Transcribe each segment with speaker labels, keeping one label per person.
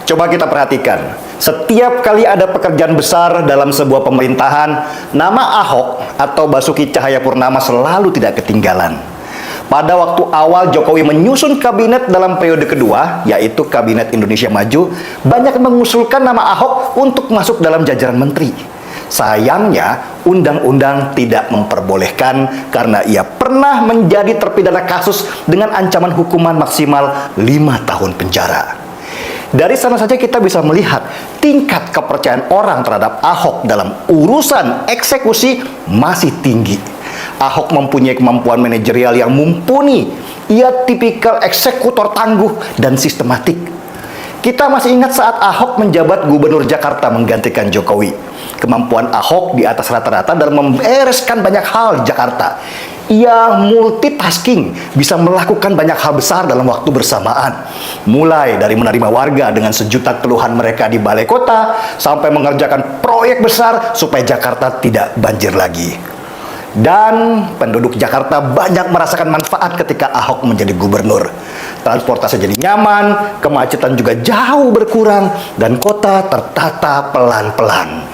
Speaker 1: Coba kita perhatikan, setiap kali ada pekerjaan besar dalam sebuah pemerintahan, nama Ahok atau Basuki Cahayapurnama selalu tidak ketinggalan. Pada waktu awal Jokowi menyusun kabinet dalam periode kedua, yaitu Kabinet Indonesia Maju, banyak mengusulkan nama Ahok untuk masuk dalam jajaran menteri. Sayangnya, undang-undang tidak memperbolehkan karena ia pernah menjadi terpidana kasus dengan ancaman hukuman maksimal 5 tahun penjara. Dari sana saja kita bisa melihat tingkat kepercayaan orang terhadap Ahok dalam urusan eksekusi masih tinggi. Ahok mempunyai kemampuan manajerial yang mumpuni. Ia tipikal eksekutor tangguh dan sistematik. Kita masih ingat saat Ahok menjabat Gubernur Jakarta menggantikan Jokowi. Kemampuan Ahok di atas rata-rata dalam membereskan banyak hal di Jakarta. Ia multitasking, bisa melakukan banyak hal besar dalam waktu bersamaan. Mulai dari menerima warga dengan sejuta keluhan mereka di balai kota, sampai mengerjakan proyek besar supaya Jakarta tidak banjir lagi. Dan penduduk Jakarta banyak merasakan manfaat ketika Ahok menjadi gubernur. Transportasi jadi nyaman, kemacetan juga jauh berkurang, dan kota tertata pelan-pelan.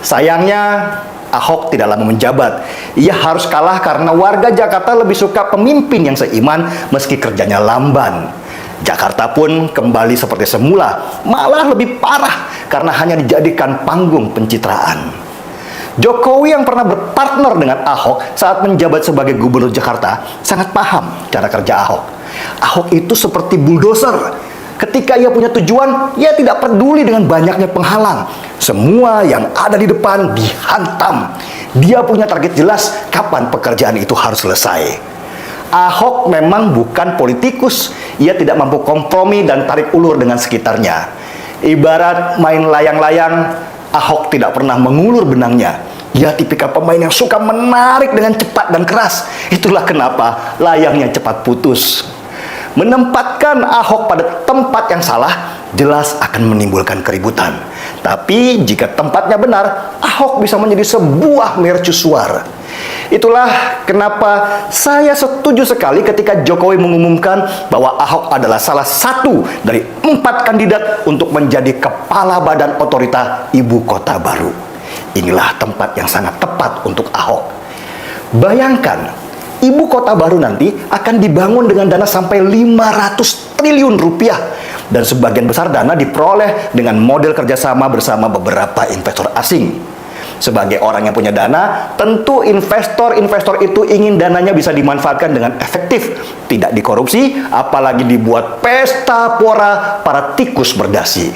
Speaker 1: Sayangnya, Ahok tidak lama menjabat. Ia harus kalah karena warga Jakarta lebih suka pemimpin yang seiman meski kerjanya lamban. Jakarta pun kembali seperti semula, malah lebih parah karena hanya dijadikan panggung pencitraan. Jokowi yang pernah berpartner dengan Ahok saat menjabat sebagai gubernur Jakarta sangat paham cara kerja Ahok. Ahok itu seperti bulldozer. Ketika ia punya tujuan, ia tidak peduli dengan banyaknya penghalang. Semua yang ada di depan dihantam. Dia punya target jelas kapan pekerjaan itu harus selesai. Ahok memang bukan politikus. Ia tidak mampu kompromi dan tarik ulur dengan sekitarnya. Ibarat main layang-layang, Ahok tidak pernah mengulur benangnya. Ia tipikal pemain yang suka menarik dengan cepat dan keras. Itulah kenapa layangnya cepat putus. Menempatkan Ahok pada tempat yang salah jelas akan menimbulkan keributan. Tapi jika tempatnya benar, Ahok bisa menjadi sebuah mercusuar. Itulah kenapa saya setuju sekali ketika Jokowi mengumumkan bahwa Ahok adalah salah satu dari 4 kandidat untuk menjadi kepala badan otorita ibu kota baru. Inilah tempat yang sangat tepat untuk Ahok. Bayangkan, ibu kota baru nanti akan dibangun dengan dana sampai 500 triliun rupiah. Dan sebagian besar dana diperoleh dengan model kerjasama bersama beberapa investor asing. Sebagai orang yang punya dana, tentu investor-investor itu ingin dananya bisa dimanfaatkan dengan efektif. Tidak dikorupsi, apalagi dibuat pesta pora para tikus berdasi.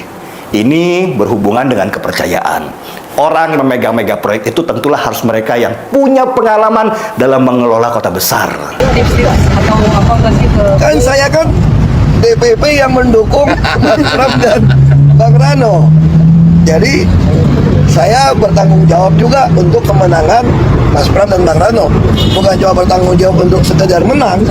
Speaker 1: Ini berhubungan dengan kepercayaan. Orang yang memegang proyek itu tentulah harus mereka yang punya pengalaman dalam mengelola kota besar.
Speaker 2: Kan saya kan DPP yang mendukung Trump dan Bang Rano. Jadi saya bertanggung jawab juga untuk kemenangan Mas Pram dan Bang Rano. Bukan cuma bertanggung jawab untuk sekedar menang,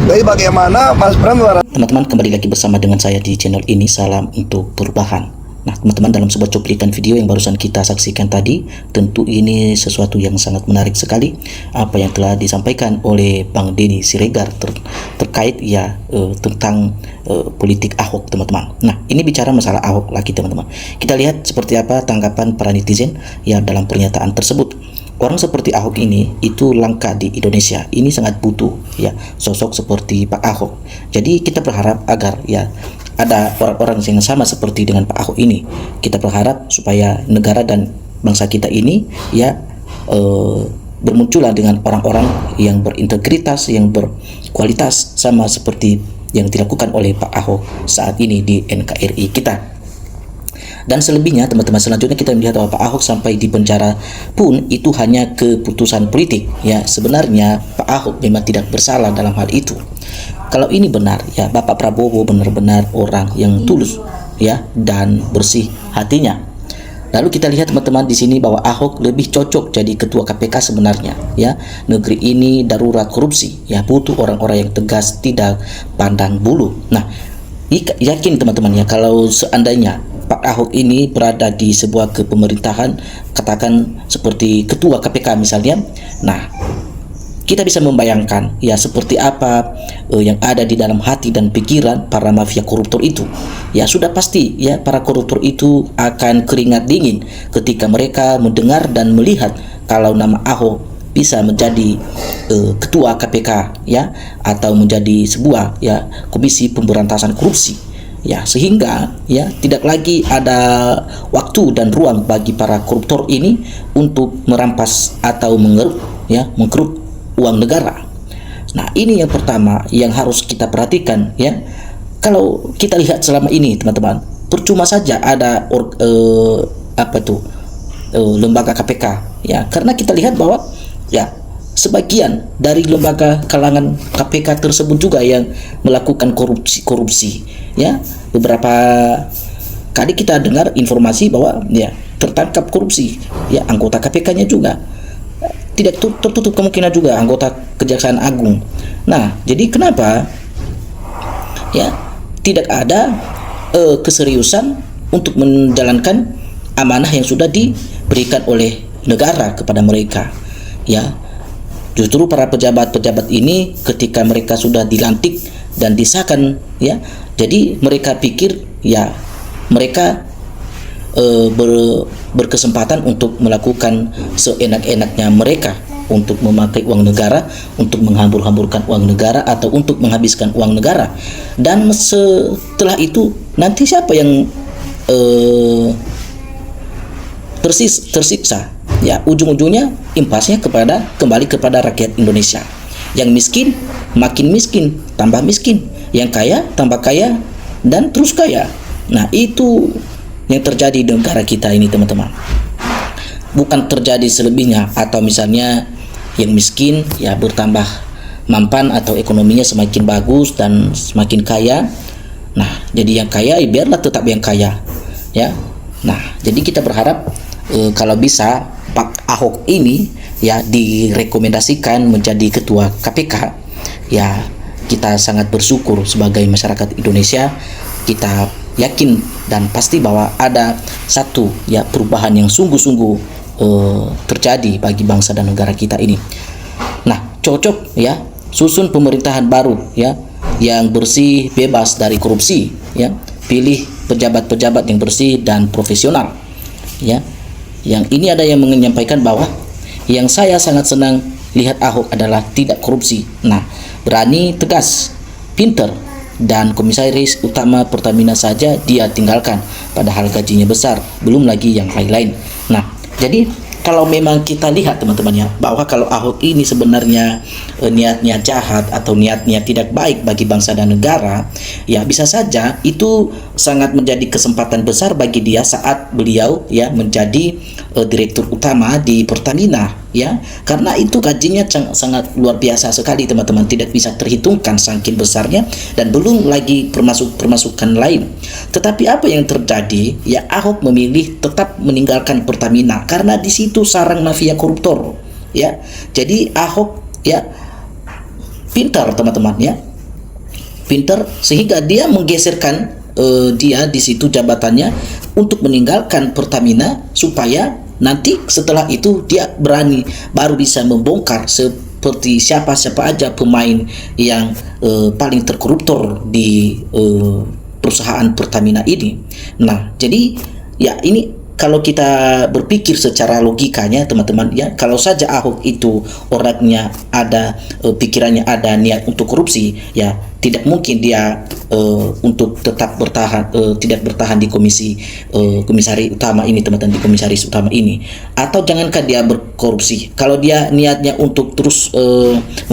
Speaker 2: tapi bagaimana Mas Pram.
Speaker 3: Teman-teman, kembali lagi bersama dengan saya di channel ini. Salam untuk perubahan. Nah, teman-teman, dalam sebuah cuplikan video yang barusan kita saksikan tadi, tentu ini sesuatu yang sangat menarik sekali apa yang telah disampaikan oleh Bang Denny Siregar terkait tentang politik Ahok, teman-teman. Nah, ini bicara masalah Ahok lagi, teman-teman. Kita lihat seperti apa tanggapan para netizen ya dalam pernyataan tersebut. Orang seperti Ahok ini itu langka di Indonesia. Ini sangat butuh ya sosok seperti Pak Ahok. Jadi kita berharap agar ya ada orang-orang yang sama seperti dengan Pak Ahok ini. Kita berharap supaya negara dan bangsa kita ini ya bermunculan dengan orang-orang yang berintegritas, yang berkualitas sama seperti yang dilakukan oleh Pak Ahok saat ini di NKRI kita. Dan selebihnya, teman-teman, selanjutnya kita melihat bahwa Pak Ahok sampai di penjara pun itu hanya keputusan politik. Ya, sebenarnya Pak Ahok memang tidak bersalah dalam hal itu. Kalau ini benar, ya Bapak Prabowo benar-benar orang yang tulus, ya, dan bersih hatinya. Lalu kita lihat, teman-teman, di sini bahwa Ahok lebih cocok jadi ketua KPK sebenarnya. Ya, negeri ini darurat korupsi. Ya, butuh orang-orang yang tegas, tidak pandang bulu. Nah, yakin teman-teman ya kalau seandainya Pak Ahok ini berada di sebuah kepemerintahan, katakan seperti ketua KPK misalnya, nah kita bisa membayangkan ya seperti apa yang ada di dalam hati dan pikiran para mafia koruptor itu. Ya sudah pasti ya para koruptor itu akan keringat dingin ketika mereka mendengar dan melihat kalau nama Ahok bisa menjadi ketua KPK ya, atau menjadi sebuah ya komisi pemberantasan korupsi. Ya, sehingga ya tidak lagi ada waktu dan ruang bagi para koruptor ini untuk merampas atau mengkerut uang negara. Nah, ini yang pertama yang harus kita perhatikan ya. Kalau kita lihat selama ini teman-teman, percuma saja ada lembaga KPK ya, karena kita lihat bahwa ya sebagian dari lembaga kalangan KPK tersebut juga yang melakukan korupsi ya. Beberapa kali kita dengar informasi bahwa ya tertangkap korupsi ya anggota KPK-nya juga. Tidak tertutup kemungkinan juga anggota Kejaksaan Agung. Nah, jadi kenapa ya tidak ada keseriusan untuk menjalankan amanah yang sudah diberikan oleh negara kepada mereka ya. Justru para pejabat-pejabat ini ketika mereka sudah dilantik dan disahkan ya, jadi mereka pikir ya mereka berkesempatan untuk melakukan seenak-enaknya mereka, untuk memakai uang negara, untuk menghambur-hamburkan uang negara, atau untuk menghabiskan uang negara. Dan setelah itu nanti siapa yang tersiksa? Ya, ujung-ujungnya impasnya kembali kepada rakyat Indonesia. Yang miskin makin miskin, tambah miskin. Yang kaya tambah kaya dan terus kaya. Nah, itu yang terjadi di negara kita ini, teman-teman. Bukan terjadi selebihnya, atau misalnya yang miskin ya bertambah mampan atau ekonominya semakin bagus dan semakin kaya. Nah, jadi yang kaya biarlah tetap yang kaya ya. Nah, jadi kita berharap kalau bisa Pak Ahok ini ya direkomendasikan menjadi ketua KPK. Ya, kita sangat bersyukur sebagai masyarakat Indonesia. Kita yakin dan pasti bahwa ada satu ya perubahan yang sungguh-sungguh terjadi bagi bangsa dan negara kita ini. Nah, cocok ya susun pemerintahan baru ya yang bersih, bebas dari korupsi ya. Pilih pejabat-pejabat yang bersih dan profesional ya. Yang ini ada yang menyampaikan bahwa yang saya sangat senang lihat Ahok adalah tidak korupsi. Nah, berani, tegas, pinter, dan komisaris utama Pertamina saja dia tinggalkan, padahal gajinya besar, belum lagi yang lain-lain. Nah, jadi kalau memang kita lihat teman-teman ya, bahwa kalau Ahok ini sebenarnya niatnya jahat atau niatnya tidak baik bagi bangsa dan negara, ya bisa saja itu sangat menjadi kesempatan besar bagi dia saat beliau ya menjadi direktur utama di Pertamina ya, karena itu gajinya sangat luar biasa sekali teman-teman, tidak bisa terhitungkan saking besarnya, dan belum lagi permasukan lain. Tetapi apa yang terjadi ya, Ahok memilih tetap meninggalkan Pertamina karena di situ sarang mafia koruptor ya. Jadi Ahok ya pintar teman-teman ya, pintar sehingga dia menggeserkan dia di situ jabatannya untuk meninggalkan Pertamina, supaya nanti setelah itu dia berani baru bisa membongkar seperti siapa aja pemain yang paling terkoruptor di perusahaan Pertamina ini. Nah, jadi ya ini kalau kita berpikir secara logikanya teman-teman ya, kalau saja Ahok itu orangnya ada, pikirannya ada niat untuk korupsi, ya tidak mungkin dia untuk tetap bertahan, tidak bertahan di komisaris utama ini teman-teman, di komisaris utama ini. Atau jangankan dia berkorupsi, kalau dia niatnya untuk terus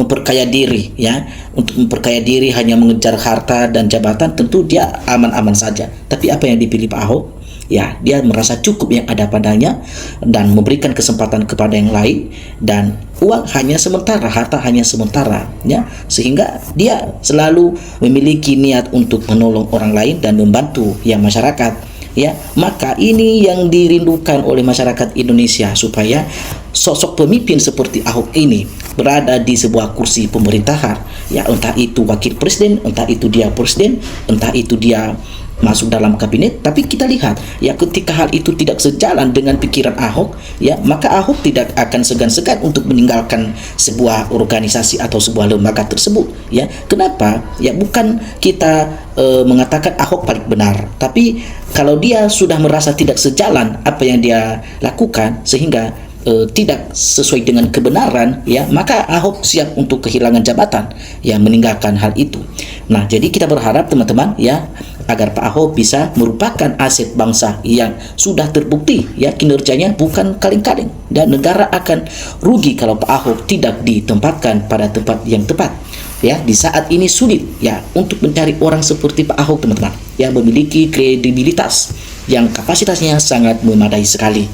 Speaker 3: memperkaya diri ya, untuk memperkaya diri hanya mengejar harta dan jabatan, tentu dia aman-aman saja. Tapi apa yang dipilih Pak Ahok? Ya, dia merasa cukup yang ada padanya dan memberikan kesempatan kepada yang lain, dan uang hanya sementara, harta hanya sementara ya, sehingga dia selalu memiliki niat untuk menolong orang lain dan membantu ya masyarakat ya. Maka ini yang dirindukan oleh masyarakat Indonesia, supaya sosok pemimpin seperti Ahok ini berada di sebuah kursi pemerintahan ya, entah itu wakil presiden, entah itu dia presiden, entah itu dia masuk dalam kabinet. Tapi kita lihat ya, ketika hal itu tidak sejalan dengan pikiran Ahok ya, maka Ahok tidak akan segan-segan untuk meninggalkan sebuah organisasi atau sebuah lembaga tersebut ya. Kenapa? Ya bukan kita mengatakan Ahok paling benar, tapi kalau dia sudah merasa tidak sejalan apa yang dia lakukan sehingga tidak sesuai dengan kebenaran ya, maka Ahok siap untuk kehilangan jabatan ya, meninggalkan hal itu. Nah, jadi kita berharap teman-teman ya, agar Pak Ahok bisa merupakan aset bangsa yang sudah terbukti ya, kinerjanya bukan kaleng-kaleng, dan negara akan rugi kalau Pak Ahok tidak ditempatkan pada tempat yang tepat ya. Di saat ini sulit ya untuk mencari orang seperti Pak Ahok teman-teman, yang memiliki kredibilitas yang kapasitasnya sangat memadai sekali.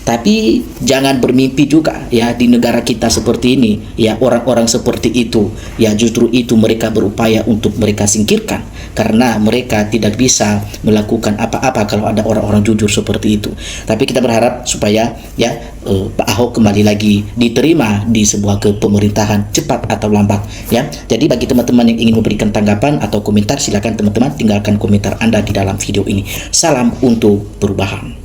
Speaker 3: Tapi jangan bermimpi juga ya, di negara kita seperti ini ya, orang-orang seperti itu ya, justru itu mereka berupaya untuk mereka singkirkan, karena mereka tidak bisa melakukan apa-apa kalau ada orang-orang jujur seperti itu. Tapi kita berharap supaya ya Pak Ahok kembali lagi diterima di sebuah kepemerintahan cepat atau lambat ya. Jadi bagi teman-teman yang ingin memberikan tanggapan atau komentar, silakan teman-teman tinggalkan komentar Anda di dalam video ini. Salam untuk perubahan.